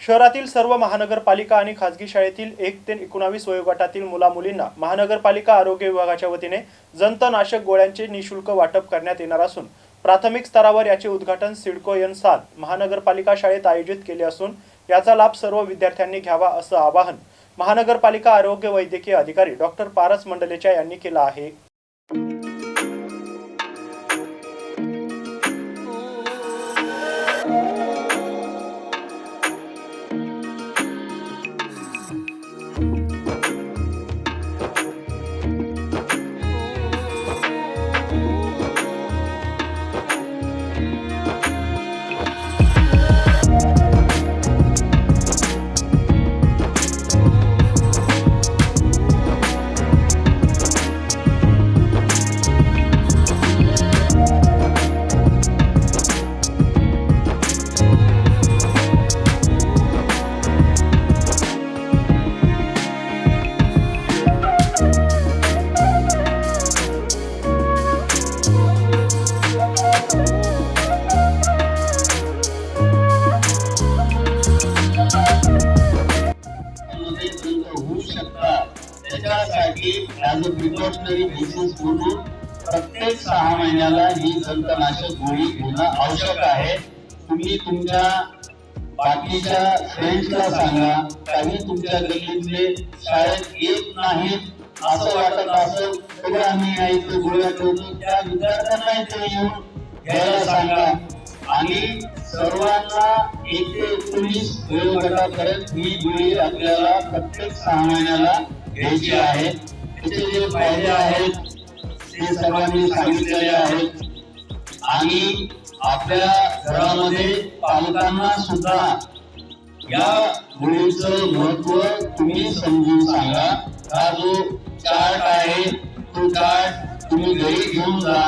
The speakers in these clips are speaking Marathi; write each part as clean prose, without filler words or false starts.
शहरातील सर्व महानगरपालिका आणि खासगी शाळेतील 1 ते 19 वयोगटातील मुला-मुलींना महानगरपालिका आरोग्य विभागाच्या वतीने जंतनाशक गोळ्यांचे निःशुल्क वाटप करण्यात येणार असून प्राथमिक स्तरावर याचे उद्घाटन सिडको N7 महानगरपालिका शाळेत आयोजित केले असून याचा लाभ सर्व विद्यार्थ्यांनी घ्यावा असं आवाहन महानगरपालिका आरोग्य वैद्यकीय अधिकारी डॉक्टर पारस मंडलेचा यांनी केलं आहे। त्याच्यासाठी ॲज अ प्रिकॉशनरी बेसिस म्हणून प्रत्येक 6 महिन्याला ही जंतनाशक गोळी घेणं आवश्यक आहे। तुम्ही तुमच्या बाकीच्या फ्रेंड्सला सांगा, काही तुमच्या गल्लीतले शाळेत येत नाहीत असं वाटत असेल तरी आम्ही या इथे गोळ्या ठेवतो, त्या विद्यार्थ्यांना इथे येऊन घ्यायला सांगा आणि सर्वांना 1 ते 19 वयोगटापर्यंत ही गोळी आपल्याला प्रत्येक 6 महिन्याला घ्यायची आहे। त्याचे जे फायदे आहेत ते सर्वांनी सांगितलेले आहेत आणि आपल्या घरामध्ये पालकांना सुद्धा या गोळीचं महत्व तुम्ही समजून सांगा। हा जो चार्ट आहे तो चार्ट तुम्ही घरी घेऊन जा,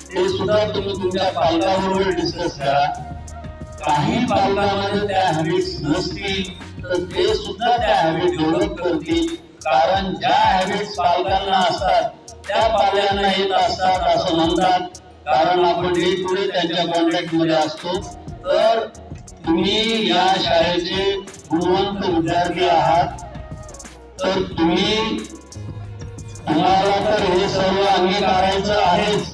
ते सुद्धा तुम्ही तुमच्या पालकाबरोबर डिस्कस करा। काही पालकांमध्ये त्या हॅबिट्स नसतील तर ते सुद्धा त्या हॅबिट डेव्हलप करतील, कारण ज्या हॅबिट्स पालकांना असतात त्या पाल्यांना येत असतात असं म्हणतात, कारण आपण डे टू डे त्यांच्या कॉन्टॅक्ट मध्ये असतो। तर तुम्ही या शाळेचे गुणवंत विद्यार्थी आहात, तर तुम्हाला तर हे सर्व अंगीकारायचं आहेच,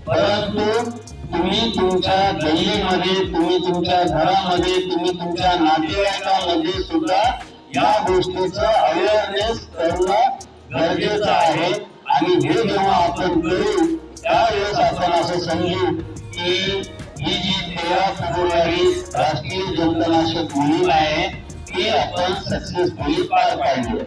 परंतु तुम्ही तुमच्या गल्लीमध्ये, तुम्ही तुमच्या घरामध्ये, तुम्ही तुमच्या नातेवाईकांमध्ये सुद्धा या गोष्टीचं अवेअरनेस करणं गरजेचं आहे। आणि हे जेव्हा आपण करू त्यावेळेस आपण असं समजू की ही जी 13 फेब्रुवारी राष्ट्रीय जंतनाशक मोहीम आहे ती आपण सक्सेसफुली पार पाडली।